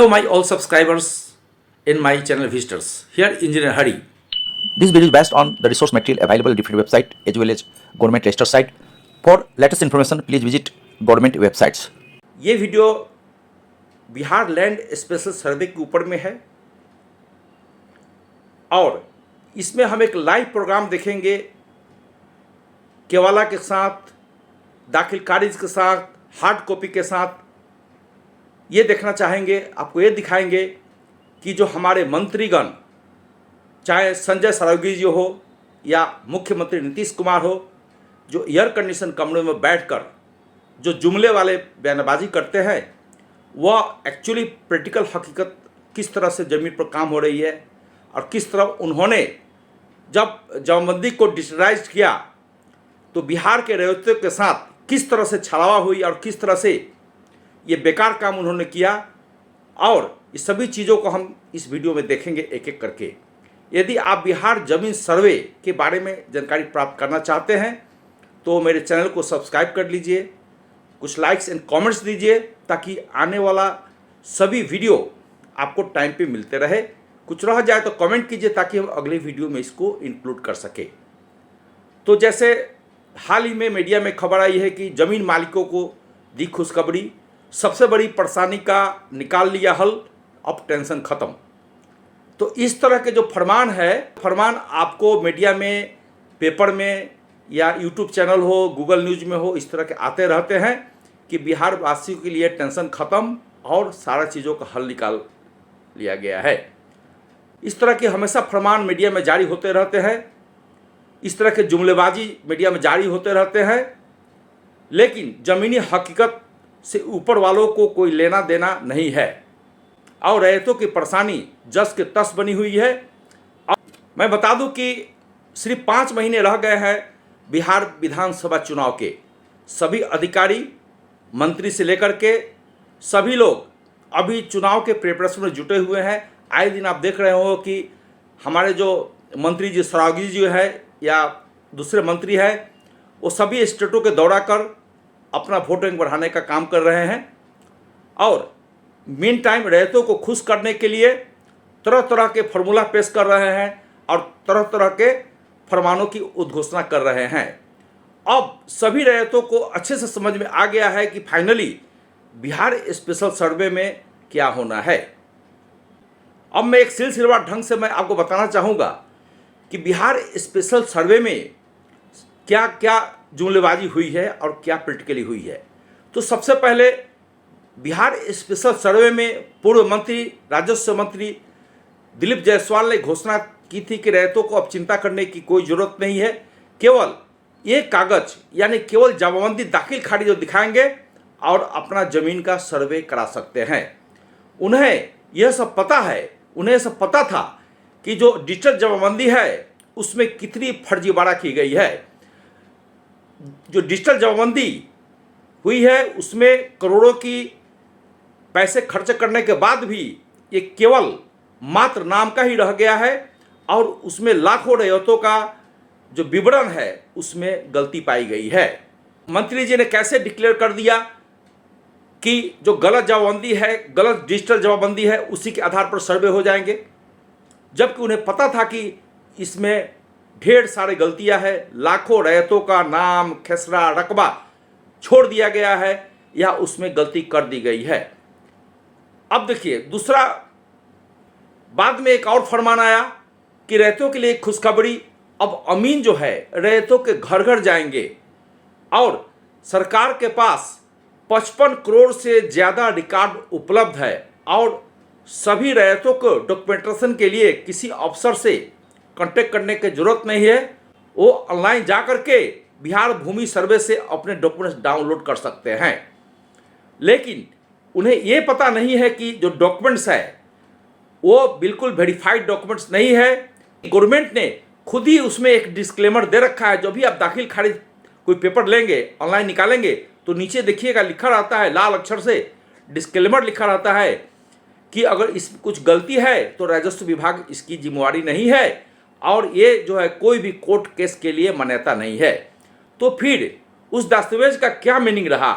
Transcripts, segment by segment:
Hello, my all subscribers in my channel visitors. Here, Engineer Hari. This video is based on the resource material available at different website as well as government register site. For latest information, please visit government websites. ये video Bihar land special सर्वे के ऊपर में है और इसमें हम एक live programme देखेंगे केवाला के साथ, दाखिल खारिज के साथ, हार्ड कॉपी के साथ। ये देखना चाहेंगे, आपको ये दिखाएंगे कि जो हमारे मंत्रीगण, चाहे संजय सरावगी जी हो या मुख्यमंत्री नीतीश कुमार हो, जो एयर कंडीशन कमरों में बैठकर जो जुमले वाले बयानबाजी करते हैं, वह एक्चुअली प्रैक्टिकल हकीकत किस तरह से ज़मीन पर काम हो रही है और किस तरह उन्होंने जब जमाबंदी को डिजिटलाइज किया तो बिहार के रैयतों के साथ किस तरह से छलावा हुई और किस तरह से ये बेकार काम उन्होंने किया, और इस सभी चीज़ों को हम इस वीडियो में देखेंगे एक एक करके। यदि आप बिहार जमीन सर्वे के बारे में जानकारी प्राप्त करना चाहते हैं तो मेरे चैनल को सब्सक्राइब कर लीजिए, कुछ लाइक्स एंड कमेंट्स दीजिए ताकि आने वाला सभी वीडियो आपको टाइम पे मिलते रहे। कुछ रह जाए तो कमेंट कीजिए ताकि हम अगले वीडियो में इसको इंक्लूड कर सके। तो जैसे हाल ही में मीडिया में खबर आई है कि ज़मीन मालिकों को दी खुशखबरी, सबसे बड़ी परेशानी का निकाल लिया हल, अब टेंशन ख़त्म। तो इस तरह के जो फरमान है, फरमान आपको मीडिया में, पेपर में या यूट्यूब चैनल हो, गूगल न्यूज़ में हो, इस तरह के आते रहते हैं कि बिहार वासियों के लिए टेंशन ख़त्म और सारा चीज़ों का हल निकाल लिया गया है। इस तरह के हमेशा फरमान मीडिया में जारी होते रहते हैं, इस तरह के जुमलेबाजी मीडिया में जारी होते रहते हैं, लेकिन ज़मीनी हकीकत से ऊपर वालों को कोई लेना देना नहीं है और रैयतों की परेशानी जस के तस बनी हुई है। मैं बता दूं कि सिर्फ 5 महीने रह गए हैं बिहार विधानसभा चुनाव के। सभी अधिकारी, मंत्री से लेकर के सभी लोग अभी चुनाव के प्रिपरेशन में जुटे हुए हैं। आए दिन आप देख रहे हो कि हमारे जो मंत्री जी सरावगी जी है या दूसरे मंत्री हैं, वो सभी स्टेटों के दौरा कर अपना वोट बैंक बढ़ाने का काम कर रहे हैं और मीन टाइम रैयतों को खुश करने के लिए तरह तरह के फार्मूला पेश कर रहे हैं और तरह तरह के फरमानों की उद्घोषणा कर रहे हैं। अब सभी रैयतों को अच्छे से समझ में आ गया है कि फाइनली बिहार स्पेशल सर्वे में क्या होना है। अब मैं एक सिलसिलेवार ढंग से मैं आपको बताना चाहूँगा कि बिहार स्पेशल सर्वे में क्या क्या जुमलेबाजी हुई है और क्या प्रैक्टिकली हुई है। तो सबसे पहले बिहार स्पेशल सर्वे में पूर्व मंत्री, राजस्व मंत्री दिलीप जायसवाल ने घोषणा की थी कि रैयतों को अब चिंता करने की कोई ज़रूरत नहीं है, केवल एक कागज़ यानी केवल जमाबंदी दाखिल खारिज जो दिखाएंगे और अपना ज़मीन का सर्वे करा सकते हैं। उन्हें यह सब पता है, उन्हें सब पता था कि जो डिजिटल जमाबंदी है उसमें कितनी फर्जीवाड़ा की गई है। जो डिजिटल जमाबंदी हुई है उसमें करोड़ों की पैसे खर्च करने के बाद भी ये केवल मात्र नाम का ही रह गया है और उसमें लाखों रैयतों का जो विवरण है उसमें गलती पाई गई है। मंत्री जी ने कैसे डिक्लेयर कर दिया कि जो गलत जमाबंदी है, गलत डिजिटल जमाबंदी है, उसी के आधार पर सर्वे हो जाएंगे, जबकि उन्हें पता था कि इसमें ढेर सारी गलतियां हैं, लाखों रैयतों का नाम, खेसरा, रकबा छोड़ दिया गया है या उसमें गलती कर दी गई है। अब देखिए, दूसरा बाद में एक और फरमान आया कि रैयतों के लिए एक खुशखबरी, अब अमीन जो है रैयतों के घर घर जाएंगे और सरकार के पास 55 करोड़ से ज़्यादा रिकॉर्ड उपलब्ध है और सभी रैयतों को डॉक्यूमेंटेशन के लिए किसी अफसर से कांटेक्ट करने की जरूरत नहीं है। वो ऑनलाइन जा कर के बिहार भूमि सर्वे से अपने डॉक्यूमेंट्स डाउनलोड कर सकते हैं। लेकिन उन्हें ये पता नहीं है कि जो डॉक्यूमेंट्स है वो बिल्कुल वेरीफाइड डॉक्यूमेंट्स नहीं है। गवर्नमेंट ने खुद ही उसमें एक डिस्क्लेमर दे रखा है। जो भी आप दाखिल खारिज कोई पेपर लेंगे, ऑनलाइन निकालेंगे तो नीचे देखिएगा लिखा रहता है, लाल अक्षर से डिस्क्लेमर लिखा रहता है कि अगर इस कुछ गलती है तो राजस्व विभाग इसकी जिम्मेवारी नहीं है और ये जो है कोई भी कोर्ट केस के लिए मान्यता नहीं है। तो फिर उस दस्तावेज का क्या मीनिंग रहा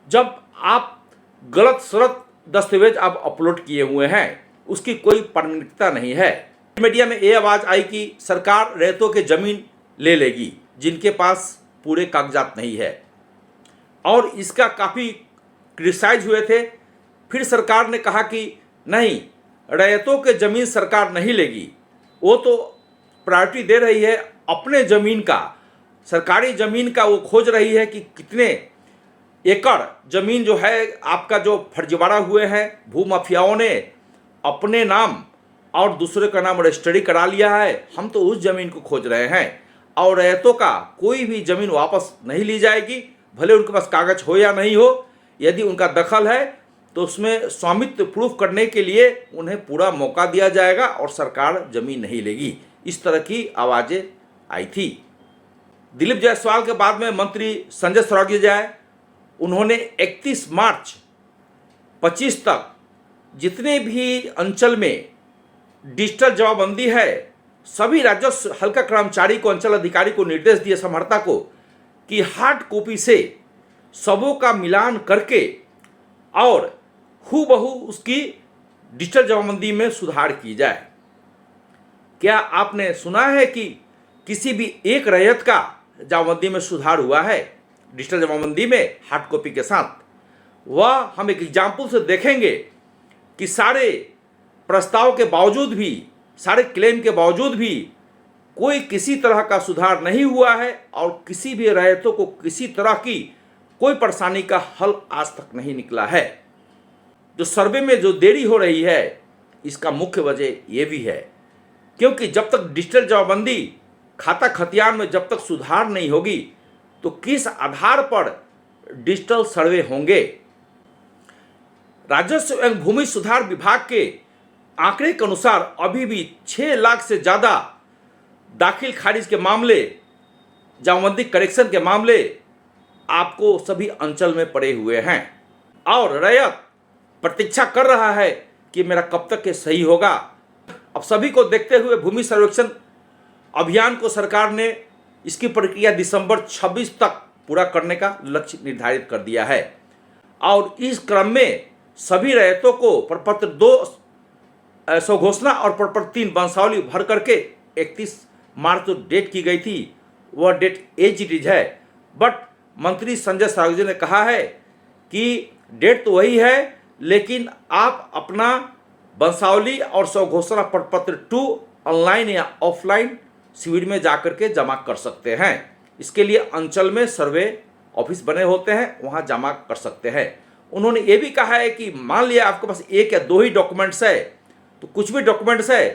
जब आप गलत शर्त दस्तावेज अब अपलोड किए हुए हैं, उसकी कोई प्रामाणिकता नहीं है। मीडिया में ये आवाज़ आई कि सरकार रैयतों के ज़मीन ले लेगी जिनके पास पूरे कागजात नहीं है, और इसका काफ़ी क्रिटिसाइज हुए थे। फिर सरकार ने कहा कि नहीं, रैयतों के ज़मीन सरकार नहीं लेगी, वो तो प्रायोरिटी दे रही है अपने ज़मीन का, सरकारी ज़मीन का वो खोज रही है कि कितने एकड़ ज़मीन जो है आपका जो फर्जीवाड़ा हुए हैं, भूमाफियाओं ने अपने नाम और दूसरे का नाम रजिस्ट्री करा लिया है, हम तो उस ज़मीन को खोज रहे हैं। और रैयतों का कोई भी ज़मीन वापस नहीं ली जाएगी, भले उनके पास कागज हो या नहीं हो। यदि उनका दखल है तो उसमें स्वामित्व प्रूफ करने के लिए उन्हें पूरा मौका दिया जाएगा और सरकार ज़मीन नहीं लेगी। इस तरह की आवाज़ें आई थी। दिलीप जायसवाल के बाद में मंत्री संजय सरगुजा, उन्होंने 31 मार्च 25 तक जितने भी अंचल में डिजिटल जमाबंदी है, सभी राजस्व हल्का कर्मचारी को, अंचल अधिकारी को निर्देश दिए, समहर्ता को, कि हार्ड कॉपी से सबों का मिलान करके और हूबहू उसकी डिजिटल जमाबंदी में सुधार की जाए। क्या आपने सुना है कि किसी भी एक रैयत का जमाबंदी में सुधार हुआ है डिजिटल जमाबंदी में हार्ड कॉपी के साथ? वह हम एक एग्जाम्पल से देखेंगे कि सारे प्रस्ताव के बावजूद भी, सारे क्लेम के बावजूद भी कोई किसी तरह का सुधार नहीं हुआ है और किसी भी रैयतों को किसी तरह की कोई परेशानी का हल आज तक नहीं निकला है। जो सर्वे में जो देरी हो रही है, इसका मुख्य वजह ये भी है क्योंकि जब तक डिजिटल जमाबंदी खाता खतियान में जब तक सुधार नहीं होगी तो किस आधार पर डिजिटल सर्वे होंगे। राजस्व एवं भूमि सुधार विभाग के आंकड़े के अनुसार अभी भी 6 लाख से ज़्यादा दाखिल खारिज के मामले, जमाबंदी करेक्शन के मामले आपको सभी अंचल में पड़े हुए हैं और रैयत प्रतीक्षा कर रहा है कि मेरा कब तक ये सही होगा। अब सभी को देखते हुए भूमि सर्वेक्षण अभियान को सरकार ने इसकी प्रक्रिया दिसंबर 26 तक पूरा करने का लक्ष्य निर्धारित कर दिया है और इस क्रम में सभी रैयतों को प्रपत्र 2 स्वघोषणा और प्रपत्र 3 वंशावली भर करके 31 मार्च तो डेट की गई थी, वह डेट एज इट इज है। बट मंत्री संजय सरगुजा ने कहा है कि डेट तो वही है, लेकिन आप अपना वंशावली और स्वघोषणा प्रपत्र 2 ऑनलाइन या ऑफलाइन शिविर में जाकर के जमा कर सकते हैं। इसके लिए अंचल में सर्वे ऑफिस बने होते हैं, वहां जमा कर सकते हैं। उन्होंने ये भी कहा है कि मान लिया आपके पास 1 या 2 ही डॉक्यूमेंट्स है, तो कुछ भी डॉक्यूमेंट्स है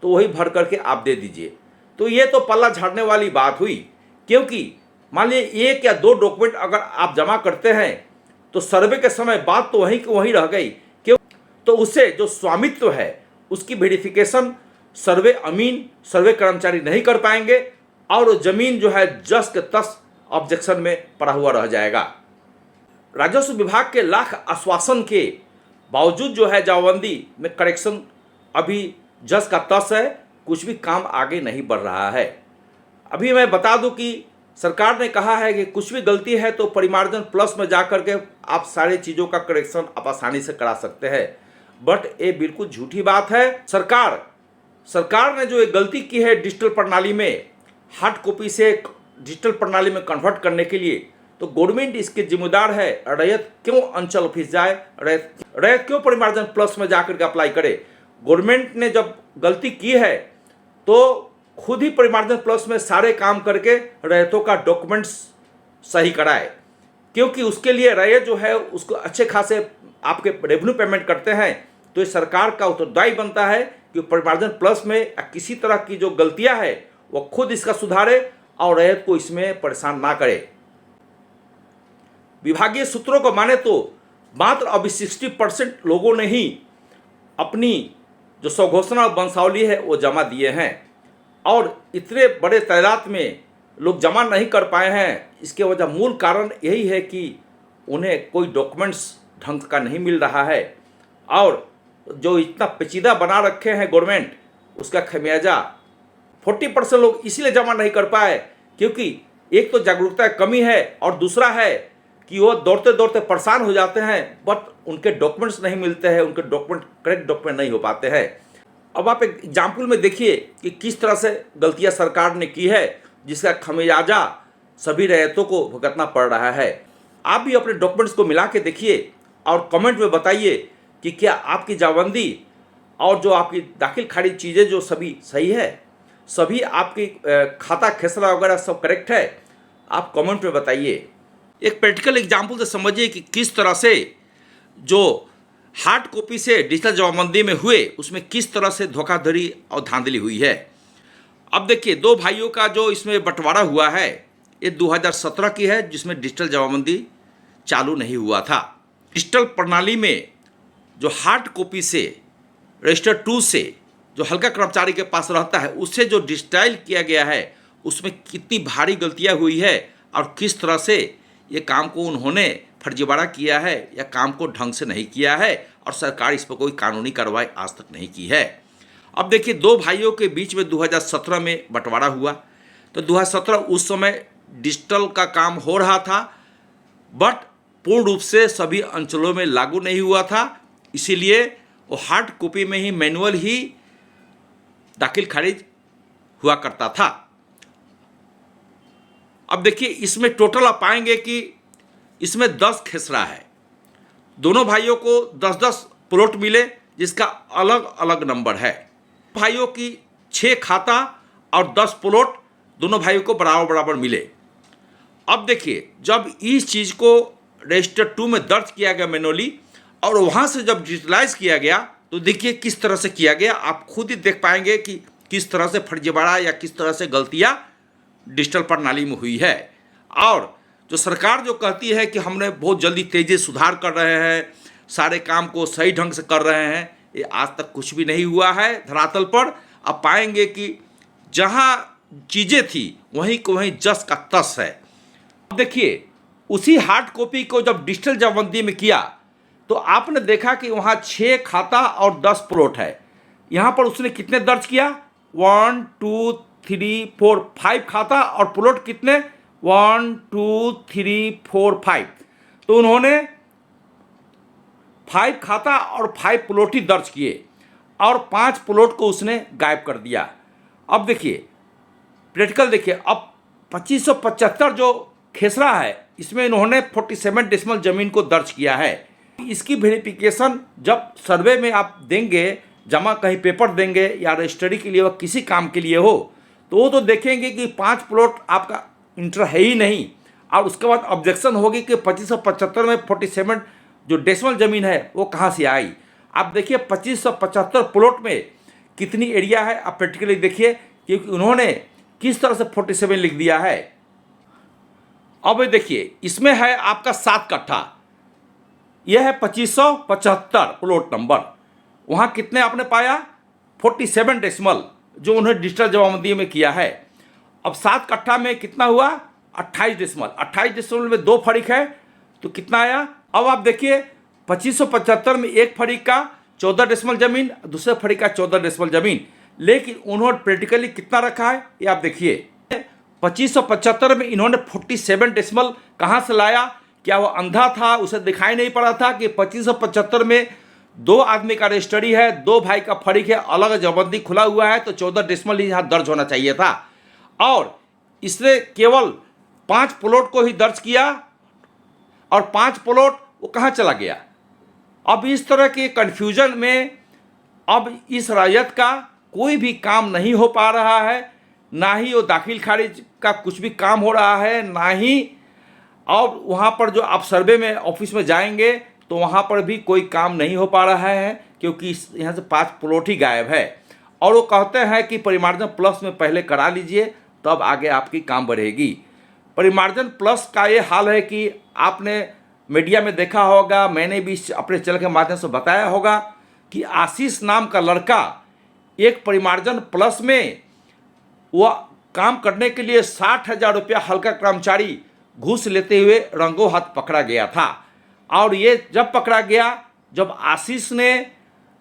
तो वही भर करके आप दे दीजिए। तो ये तो पल्ला झाड़ने वाली बात हुई, क्योंकि मान लीजिए 1 या 2 डॉक्यूमेंट अगर आप जमा करते हैं तो सर्वे के समय बात तो वहीं की वहीं रह गई, क्यों? तो उससे जो स्वामित्व है उसकी वेरिफिकेशन सर्वे अमीन, सर्वे कर्मचारी नहीं कर पाएंगे और जमीन जो है जस के तस ऑब्जेक्शन में पड़ा हुआ रह जाएगा। राजस्व विभाग के लाख आश्वासन के बावजूद जो है जमाबंदी में करेक्शन अभी जस का तस है, कुछ भी काम आगे नहीं बढ़ रहा है। अभी मैं बता दूं कि सरकार ने कहा है कि कुछ भी गलती है तो परिमार्जन प्लस में जा कर के आप सारी चीज़ों का करेक्शन आप आसानी से करा सकते हैं, बट ये बिल्कुल झूठी बात है। सरकार ने जो एक गलती की है डिजिटल प्रणाली में, हार्ड कॉपी से डिजिटल प्रणाली में कन्वर्ट करने के लिए, तो गवर्नमेंट इसके जिम्मेदार है। रैयत क्यों अंचल ऑफिस जाए, रैयत क्यों परिमार्जन प्लस में जाकर के अप्लाई करे? गवर्नमेंट ने जब गलती की है तो खुद ही परिमार्जन प्लस में सारे काम करके रैयतों का डॉक्यूमेंट्स सही कराए, क्योंकि उसके लिए रैयत जो है उसको अच्छे खासे आपके रेवेन्यू पेमेंट करते हैं, तो ये सरकार का उत्तरदायी बनता है कि परिमार्जन प्लस में किसी तरह की जो गलतियां है वो खुद इसका सुधारे और रैयत को इसमें परेशान ना करे। विभागीय सूत्रों को माने तो मात्र अभी 60% लोगों ने ही अपनी जो स्वघोषणा वंशावली है वो जमा दिए हैं और इतने बड़े तादाद में लोग जमा नहीं कर पाए हैं। इसके वजह मूल कारण यही है कि उन्हें कोई डॉक्यूमेंट्स ढंग का नहीं मिल रहा है और जो इतना पेचीदा बना रखे हैं गवर्नमेंट, उसका खमियाजा 40% लोग इसीलिए जमा नहीं कर पाए क्योंकि एक तो जागरूकता की कमी है और दूसरा है कि वो दौड़ते दौड़ते परेशान हो जाते हैं, बट उनके डॉक्यूमेंट्स नहीं मिलते हैं, उनके डॉक्यूमेंट करेक्ट डॉक्यूमेंट नहीं हो पाते हैं। अब आप एक एग्जाम्पल में देखिए कि किस तरह से गलतियां सरकार ने की है, जिसका खमियाजा सभी रैयतों को भुगतना पड़ रहा है। आप भी अपने डॉक्यूमेंट्स को मिला के देखिए और कमेंट में बताइए कि क्या आपकी जाबंदी और जो आपकी दाखिल खारिज चीज़ें जो सभी सही है, सभी आपकी खाता खेसरा वगैरह सब करेक्ट है। आप कमेंट में बताइए। एक प्रैक्टिकल एग्जाम्पल से समझिए कि किस तरह से जो हार्ड कॉपी से डिजिटल जमाबंदी में हुए उसमें किस तरह से धोखाधड़ी और धांधली हुई है। अब देखिए, दो भाइयों का जो इसमें बंटवारा हुआ है ये 2017 की है, जिसमें डिजिटल जमाबंदी चालू नहीं हुआ था। डिजिटल प्रणाली में जो हार्ड कॉपी से रजिस्टर 2 से जो हल्का कर्मचारी के पास रहता है उससे जो डिजिटाइल किया गया है उसमें कितनी भारी गलतियां हुई है और किस तरह से ये काम को उन्होंने फर्जीवाड़ा किया है या काम को ढंग से नहीं किया है और सरकार इस पर कोई कानूनी कार्रवाई आज तक नहीं की है। अब देखिए, दो भाइयों के बीच में 2017 में बंटवारा हुआ। तो 2017 उस समय डिजिटल का काम हो रहा था, बट पूर्ण रूप से सभी अंचलों में लागू नहीं हुआ था, इसीलिए वो हार्ड कॉपी में ही मैनुअल ही दाखिल खारिज हुआ करता था। अब देखिए, इसमें टोटल आप पाएंगे कि इसमें 10 खेसरा है। दोनों भाइयों को 10-10 प्लॉट मिले जिसका अलग अलग नंबर है। भाइयों की 6 खाता और 10 प्लॉट दोनों भाइयों को बराबर बराबर मिले। अब देखिए, जब इस चीज़ को रजिस्टर 2 में दर्ज किया गया मैनुअली और वहाँ से जब डिजिटलाइज किया गया तो देखिए किस तरह से किया गया। आप खुद ही देख पाएंगे कि किस तरह से फर्जीवाड़ा या किस तरह से गलतियाँ डिजिटल प्रणाली में हुई है। और जो सरकार जो कहती है कि हमने बहुत जल्दी तेज़ी सुधार कर रहे हैं, सारे काम को सही ढंग से कर रहे हैं, ये आज तक कुछ भी नहीं हुआ है धरातल पर। आप पाएंगे कि जहाँ चीज़ें थी वहीं को वहीं जस का तस है। अब देखिए, उसी हार्ड कॉपी को जब डिजिटल जमाबंदी में किया तो आपने देखा कि वहाँ 6 खाता और 10 प्लॉट है। यहाँ पर उसने कितने दर्ज किया? 1 2 3 4 5 खाता और प्लॉट कितने? 1 2 3 4 5। तो उन्होंने 5 खाता और 5 प्लॉट ही दर्ज किए और 5 प्लॉट को उसने गायब कर दिया। अब देखिए, प्रैक्टिकल देखिए, अब 2575 जो खेसरा है इसमें इन्होंने 47 डेसिमल ज़मीन को दर्ज किया है। इसकी वेरिफिकेशन जब सर्वे में आप देंगे, जमा कहीं पेपर देंगे या रजिस्ट्री के लिए व किसी काम के लिए हो, तो वो तो देखेंगे कि 5 प्लॉट आपका इंटर है ही नहीं। और उसके बाद ऑब्जेक्शन होगी कि 2575 में 47 जो डेसिमल ज़मीन है वो कहाँ से आई। आप देखिए 2575 प्लॉट में कितनी एरिया है, आप प्रैक्टिकली देखिए, क्योंकि उन्होंने किस तरह से 47 लिख दिया है। अब देखिए, इसमें है आपका 7 कट्ठा, यह है 2575 प्लॉट नंबर। वहाँ कितने आपने पाया? 47 डेसिमल जो उन्होंने डिजिटल जमाबंदी में किया है। अब 7 कट्ठा में कितना हुआ? 28 डेसिमल। 28 डेसिमल में 2 फरीक है तो कितना आया? अब आप देखिए 2575 में एक फरीक का 14 डेसिमल ज़मीन, दूसरे फरीक का 14 डेसिमल ज़मीन, लेकिन उन्होंने प्रैक्टिकली कितना रखा है ये आप देखिए। 2575 में इन्होंने 47 डेसिमल कहाँ से लाया? क्या वो अंधा था, उसे दिखाई नहीं पड़ा था कि 2575 में 2 आदमी का रजिस्ट्री है, 2 भाई का फरीक है, अलग जमाबंदी खुला हुआ है, तो 14 डेसिमल ही यहाँ दर्ज होना चाहिए था। और इसने केवल 5 प्लॉट को ही दर्ज किया और 5 प्लॉट वो कहाँ चला गया? अब इस तरह के कन्फ्यूजन में अब इस रैयत का कोई भी काम नहीं हो पा रहा है, ना ही वो दाखिल खारिज का कुछ भी काम हो रहा है, ना ही और वहाँ पर जो आप सर्वे में ऑफिस में जाएंगे तो वहाँ पर भी कोई काम नहीं हो पा रहा है, क्योंकि यहाँ से 5 प्लॉट ही गायब है। और वो कहते हैं कि परिमार्जन प्लस में पहले करा लीजिए तब आगे आपकी काम बढ़ेगी। परिमार्जन प्लस का ये हाल है कि आपने मीडिया में देखा होगा, मैंने भी अपने चैनल के माध्यम से बताया होगा कि आशीष नाम का लड़का एक परिमार्जन प्लस में वह काम करने के लिए 60,000 रुपया हल्का कर्मचारी घूस लेते हुए रंगों हाथ पकड़ा गया था। और ये जब पकड़ा गया, जब आशीष ने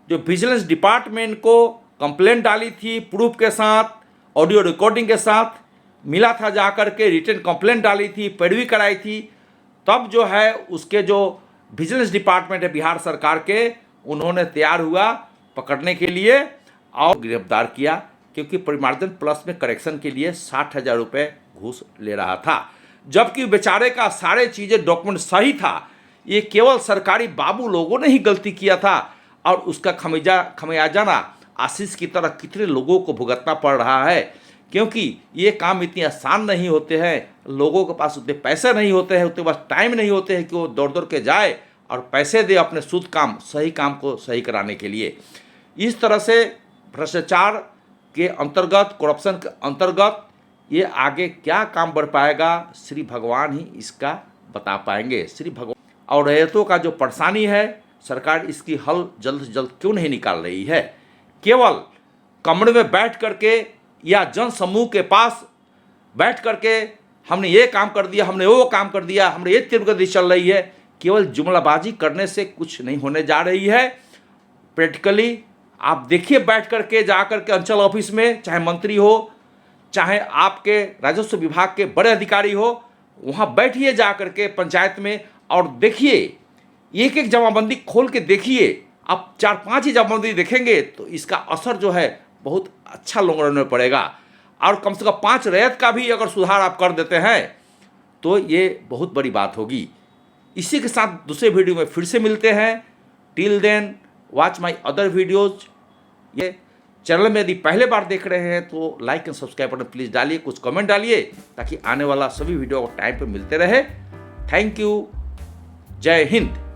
जो विजिलेंस डिपार्टमेंट को कंप्लेंट डाली थी प्रूफ के साथ, ऑडियो रिकॉर्डिंग के साथ, मिला था जाकर के रिटन कंप्लेंट डाली थी, पैरवी कराई थी, तब जो है उसके जो विजिलेंस डिपार्टमेंट है बिहार सरकार के, उन्होंने तैयार हुआ पकड़ने के लिए और गिरफ्तार किया, क्योंकि परिमार्जन प्लस में करेक्शन के लिए 60,000 रुपये घूस ले रहा था, जबकि बेचारे का सारे चीज़ें डॉक्यूमेंट सही था। ये केवल सरकारी बाबू लोगों ने ही गलती किया था और उसका खमियाजा ना आशीष की तरह कितने लोगों को भुगतना पड़ रहा है, क्योंकि ये काम इतने आसान नहीं होते हैं, लोगों के पास उतने पैसे नहीं होते हैं, उतने पास टाइम नहीं होते हैं कि वो दौड़ दौड़ के जाए और पैसे दे अपने शुद्ध काम, सही काम को सही कराने के लिए। इस तरह से भ्रष्टाचार के अंतर्गत, करप्शन के अंतर्गत ये आगे क्या काम बढ़ पाएगा, श्री भगवान ही इसका बता पाएंगे। श्री भगवान और रैयतों का जो परेशानी है, सरकार इसकी हल जल्द से जल्द क्यों नहीं निकाल रही है? केवल कमरे में बैठ करके या जन समूह के पास बैठ करके हमने ये काम कर दिया, हमने वो काम कर दिया, हमने ये तीव्रगति चल रही है, केवल जुमलाबाजी करने से कुछ नहीं होने जा रही है। प्रैक्टिकली आप देखिए, बैठ करके जा करके अंचल ऑफिस में, चाहे मंत्री हो, चाहे आपके राजस्व विभाग के बड़े अधिकारी हो, वहाँ बैठिए जा करके पंचायत में और देखिए, एक एक जमाबंदी खोल के देखिए। आप 4-5 ही जमाबंदी देखेंगे तो इसका असर जो है बहुत अच्छा लॉन्ग रन में पड़ेगा। और कम से कम 5 रैयत का भी अगर सुधार आप कर देते हैं तो ये बहुत बड़ी बात होगी। इसी के साथ दूसरे वीडियो में फिर से मिलते हैं। Till then watch my other videos. ये चैनल में यदि पहले बार देख रहे हैं तो like and subscribe button please डालिए, कुछ कमेंट डालिए, ताकि आने वाला सभी वीडियो को टाइम पे मिलते रहे। Thank you. जय हिंद।